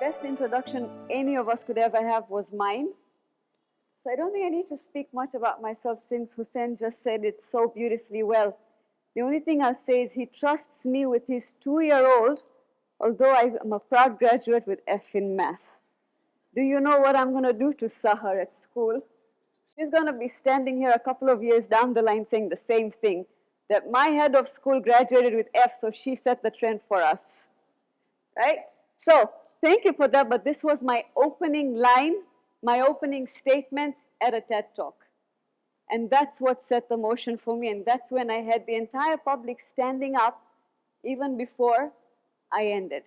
best introduction any of us could ever have was mine. So I don't think I need to speak much about myself since Hussein just said it so beautifully well. The only thing I'll say is he trusts me with his 2-year-old, although I'm a proud graduate with F in math. Do you know what I'm going to do to Sahar at school? She's going to be standing here a couple of years down the line saying the same thing, that my head of school graduated with F, so she set the trend for us. Right? So, thank you for that, but this was my opening line, my opening statement at a TED Talk. And that's what set the motion for me, and that's when I had the entire public standing up even before I ended.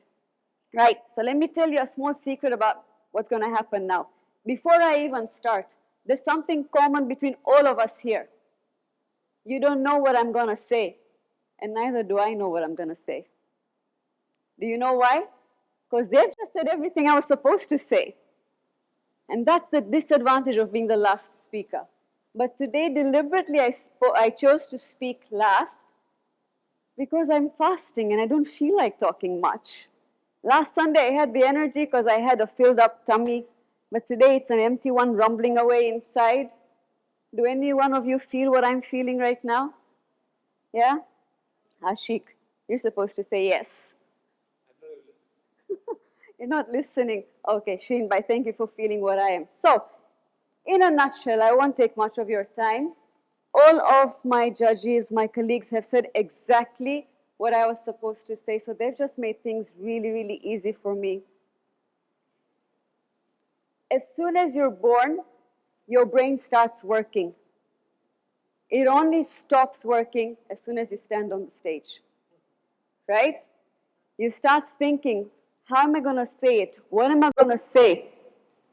Right, so let me tell you a small secret about what's going to happen now. Before I even start, there's something common between all of us here. You don't know what I'm going to say, and neither do I know what I'm going to say. Do you know why? Because they've just said everything I was supposed to say. And that's the disadvantage of being the last speaker. But today, deliberately, I chose to speak last because I'm fasting and I don't feel like talking much. Last Sunday, I had the energy because I had a filled up tummy. But today, it's an empty one rumbling away inside. Do any one of you feel what I'm feeling right now? Yeah? Ashik, you're supposed to say yes. You're not listening. Okay, Sheen, bye. Thank you for feeling what I am. So, in a nutshell, I won't take much of your time. All of my judges, my colleagues have said exactly what I was supposed to say. So they've just made things really, really easy for me. As soon as you're born, your brain starts working. It only stops working as soon as you stand on the stage. Right? You start thinking, how am I going to say it? What am I going to say?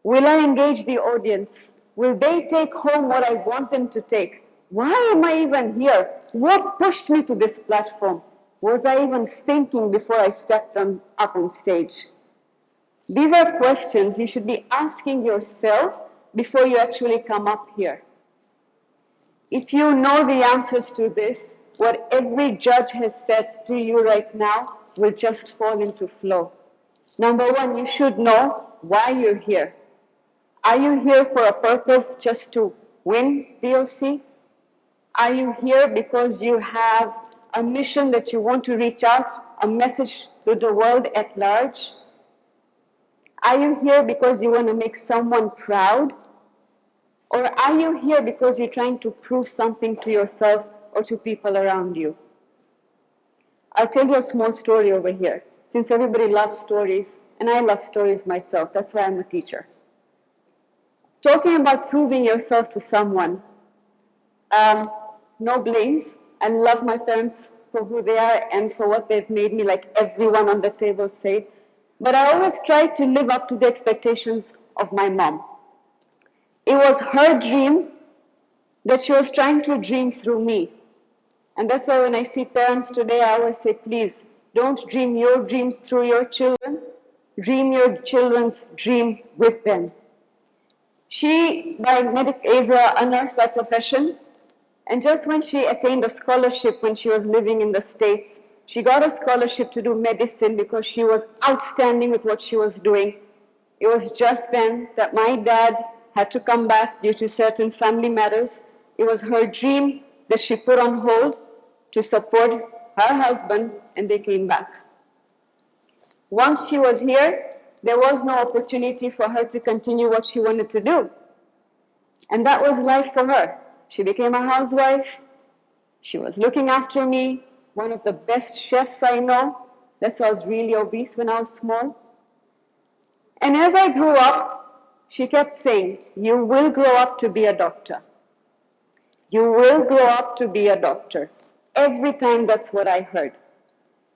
Will I engage the audience? Will they take home what I want them to take? Why am I even here? What pushed me to this platform? Was I even thinking before I stepped up on stage? These are questions you should be asking yourself before you actually come up here. If you know the answers to this, what every judge has said to you right now will just fall into flow. Number one, you should know why you're here. Are you here for a purpose just to win VoC? Are you here because you have a mission that you want to reach out, a message to the world at large? Are you here because you want to make someone proud? Or are you here because you're trying to prove something to yourself or to people around you? I'll tell you a small story over here, since everybody loves stories, and I love stories myself. That's why I'm a teacher. Talking about proving yourself to someone, no blames. I love my parents for who they are and for what they've made me, like everyone on the table said. But I always tried to live up to the expectations of my mom. It was her dream that she was trying to dream through me. And that's why when I see parents today, I always say, please, don't dream your dreams through your children. Dream your children's dream with them. She is a nurse by profession, and just when she attained a scholarship when she was living in the States, she got a scholarship to do medicine because she was outstanding with what she was doing. It was just then that my dad had to come back due to certain family matters. It was her dream that she put on hold to support her husband, and they came back. Once she was here, there was no opportunity for her to continue what she wanted to do. And that was life for her. She became a housewife. She was looking after me, one of the best chefs I know. That's why I was really obese when I was small. And as I grew up, she kept saying, you will grow up to be a doctor. You will grow up to be a doctor. Every time that's what I heard.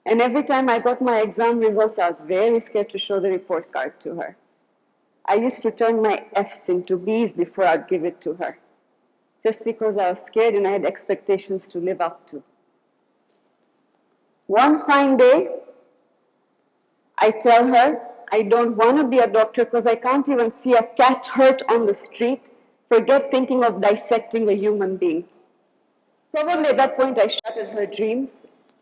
And every time I got my exam results, I was very scared to show the report card to her. I used to turn my F's into B's before I'd give it to her, just because I was scared and I had expectations to live up to. One fine day, I tell her, I don't want to be a doctor because I can't even see a cat hurt on the street. Forget thinking of dissecting a human being. Probably at that point I shattered her dreams.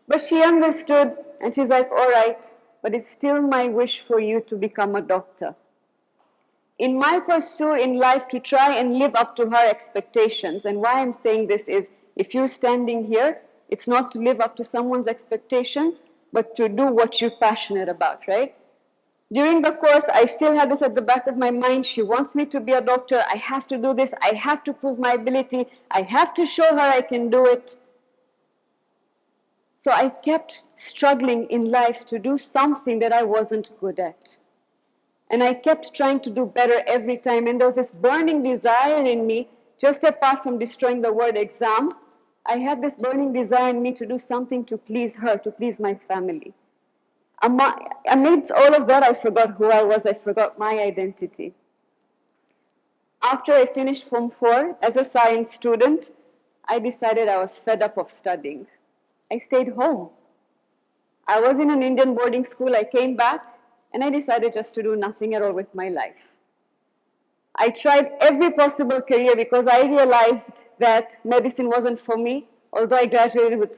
But she understood, and she's like, all right, but it's still my wish for you to become a doctor. In my pursuit in life to try and live up to her expectations, and why I'm saying this is, if you're standing here, it's not to live up to someone's expectations, but to do what you're passionate about, right? During the course, I still had this at the back of my mind. She wants me to be a doctor. I have to do this. I have to prove my ability. I have to show her I can do it. So I kept struggling in life to do something that I wasn't good at. And I kept trying to do better every time. And there was this burning desire in me, just apart from destroying the word exam, I had this burning desire in me to do something to please her, to please my family. Amidst all of that, I forgot who I was. I forgot my identity. After I finished Form 4 as a science student, I decided I was fed up of studying. I stayed home. I was in an Indian boarding school. I came back and I decided just to do nothing at all with my life. I tried every possible career because I realized that medicine wasn't for me. Although I graduated with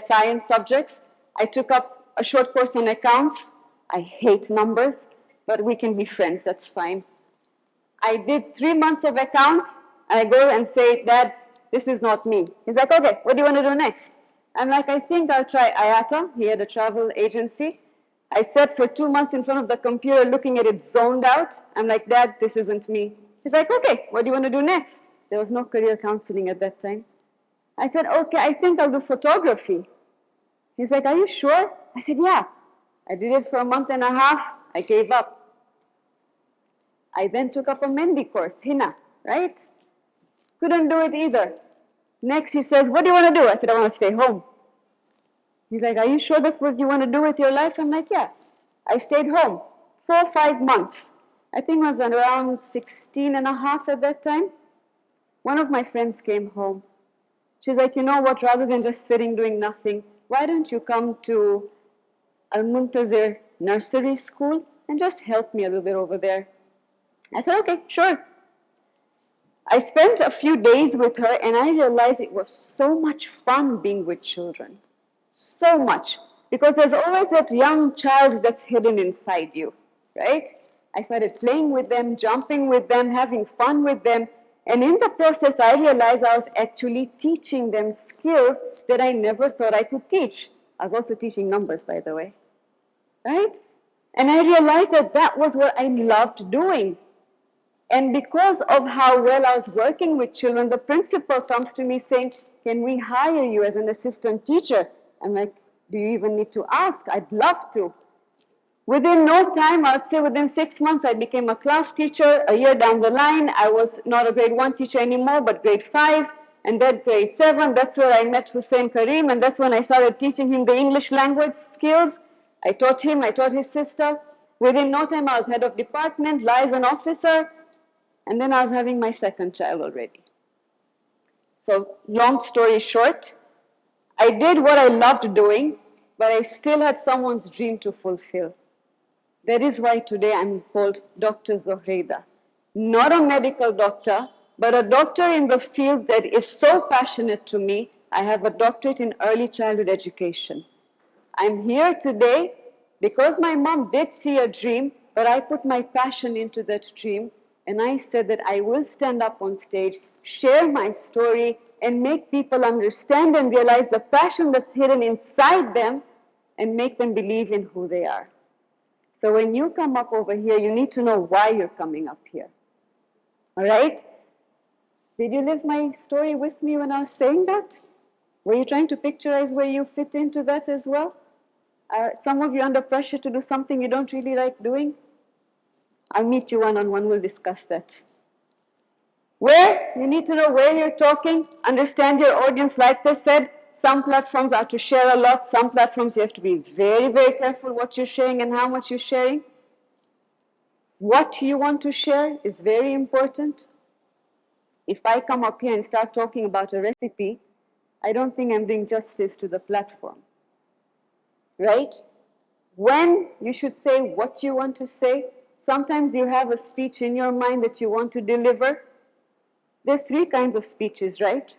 science subjects, I took up a short course on accounts. I hate numbers, but we can be friends, that's fine. I did 3 months of accounts, and I go and say, Dad, this is not me. He's like, okay, what do you want to do next? I'm like, I think I'll try IATA. He had a travel agency. I sat for 2 months in front of the computer looking at it zoned out. I'm like, Dad, this isn't me. He's like, okay, what do you want to do next? There was no career counseling at that time. I said, okay, I think I'll do photography. He's like, are you sure? I said, yeah. I did it for a month and a half. I gave up. I then took up a Mehndi course, henna, right? Couldn't do it either. Next, he says, what do you want to do? I said, I want to stay home. He's like, are you sure that's what you want to do with your life? I'm like, yeah. I stayed home 4 or 5 months. I think I was around 16 and a half at that time. One of my friends came home. She's like, you know what, rather than just sitting doing nothing, why don't you come to Al-Muntazir nursery school and just help me a little bit over there? I said, okay, sure. I spent a few days with her and I realized it was so much fun being with children. So much. Because there's always that young child that's hidden inside you, right? I started playing with them, jumping with them, having fun with them. And in the process, I realized I was actually teaching them skills that I never thought I could teach. I was also teaching numbers, by the way, right? And I realized that that was what I loved doing. And because of how well I was working with children, the principal comes to me saying, can we hire you as an assistant teacher? I'm like, do you even need to ask? I'd love to. Within no time, I'd say within 6 months, I became a class teacher. A year down the line, I was not a grade 1 teacher anymore, but grade 5, and then grade 7. That's where I met Karim, and that's when I started teaching him the English language skills. I taught him, I taught his sister. Within no time, I was head of department, liaison officer, and then I was having my second child already. So, long story short, I did what I loved doing, but I still had someone's dream to fulfill. That is why today I'm called Dr. Zohraida. Not a medical doctor, but a doctor in the field that is so passionate to me. I have a doctorate in early childhood education. I'm here today because my mom did see a dream, but I put my passion into that dream, and I said that I will stand up on stage, share my story, and make people understand and realize the passion that's hidden inside them and make them believe in who they are. So when you come up over here, you need to know why you're coming up here. All right? Did you live my story with me when I was saying that? Were you trying to picturize where you fit into that as well? Are some of you under pressure to do something you don't really like doing? I'll meet you one-on-one, we'll discuss that. Where? You need to know where you're talking, understand your audience, like they said. Some platforms are to share a lot. Some platforms you have to be very, very careful what you're sharing and how much you're sharing. What you want to share is very important. If I come up here and start talking about a recipe, I don't think I'm doing justice to the platform. Right? When you should say what you want to say, sometimes you have a speech in your mind that you want to deliver. There's 3 kinds of speeches, right?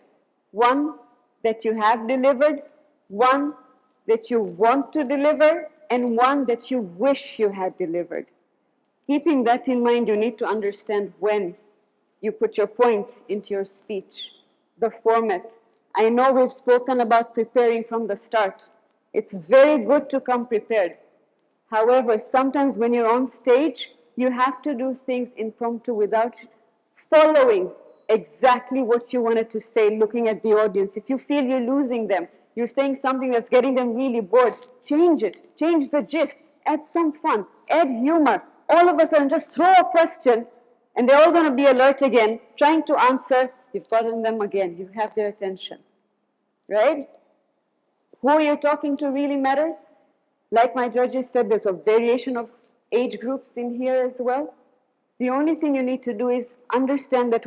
One that you have delivered, one that you want to deliver, and one that you wish you had delivered. Keeping that in mind, you need to understand when you put your points into your speech, the format. I know we've spoken about preparing from the start. It's very good to come prepared. However, sometimes when you're on stage, you have to do things impromptu without following exactly what you wanted to say, looking at the audience. If you feel you're losing them, you're saying something that's getting them really bored, change it, change the gist, add some fun, add humor. All of a sudden, just throw a question, and they're all going to be alert again, trying to answer. You've gotten them again. You have their attention, right? Who you're talking to really matters. Like my judges said, there's a variation of age groups in here as well. The only thing you need to do is understand that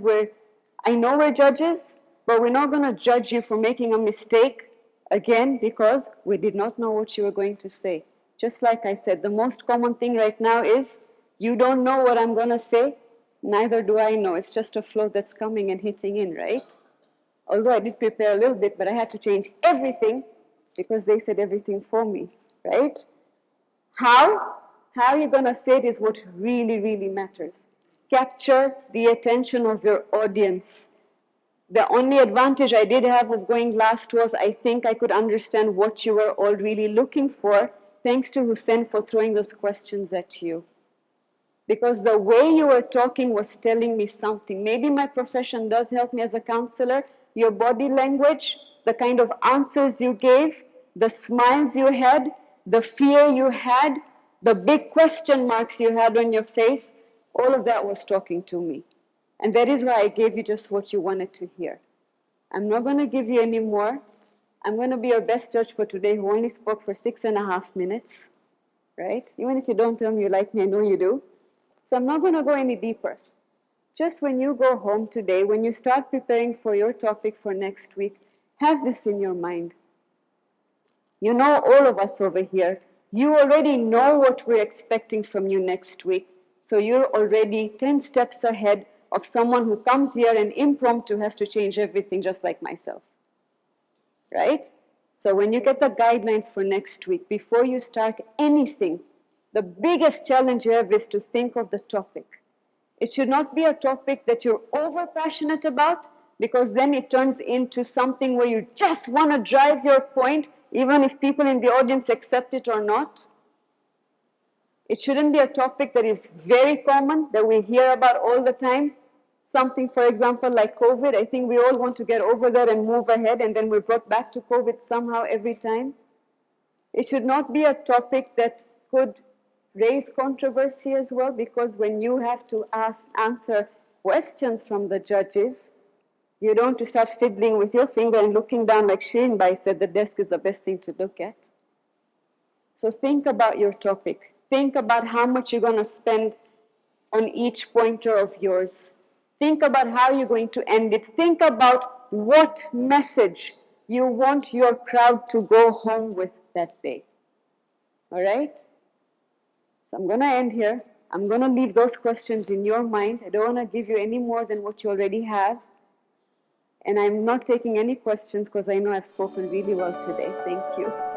I know we're judges, but we're not going to judge you for making a mistake again because we did not know what you were going to say. Just like I said, the most common thing right now is you don't know what I'm going to say, neither do I know. It's just a flow that's coming and hitting in, right? Although I did prepare a little bit, but I had to change everything because they said everything for me, right? How you're going to say it is what really, really matters. Capture the attention of your audience. The only advantage I did have of going last was I think I could understand what you were all really looking for, thanks to Hussein for throwing those questions at you. Because the way you were talking was telling me something. Maybe my profession does help me as a counselor. Your body language, the kind of answers you gave, the smiles you had, the fear you had, the big question marks you had on your face, all of that was talking to me. And that is why I gave you just what you wanted to hear. I'm not going to give you any more. I'm going to be your best judge for today, who only spoke for 6.5 minutes, right? Even if you don't tell me you like me, I know you do. So I'm not going to go any deeper. Just when you go home today, when you start preparing for your topic for next week, have this in your mind. You know, all of us over here, you already know what we're expecting from you next week. So you're already 10 steps ahead of someone who comes here and impromptu has to change everything just like myself, right? So when you get the guidelines for next week, before you start anything, the biggest challenge you have is to think of the topic. It should not be a topic that you're over passionate about, because then it turns into something where you just want to drive your point, even if people in the audience accept it or not. It shouldn't be a topic that is very common, that we hear about all the time. Something, for example, like COVID. I think we all want to get over that and move ahead, and then we're brought back to COVID somehow every time. It should not be a topic that could raise controversy as well, because when you have to answer questions from the judges, you don't want to start fiddling with your finger and looking down like Shane Bai said, the desk is the best thing to look at. So think about your topic. Think about how much you're going to spend on each pointer of yours. Think about how you're going to end it. Think about what message you want your crowd to go home with that day. All right? So I'm going to end here. I'm going to leave those questions in your mind. I don't want to give you any more than what you already have. And I'm not taking any questions because I know I've spoken really well today. Thank you.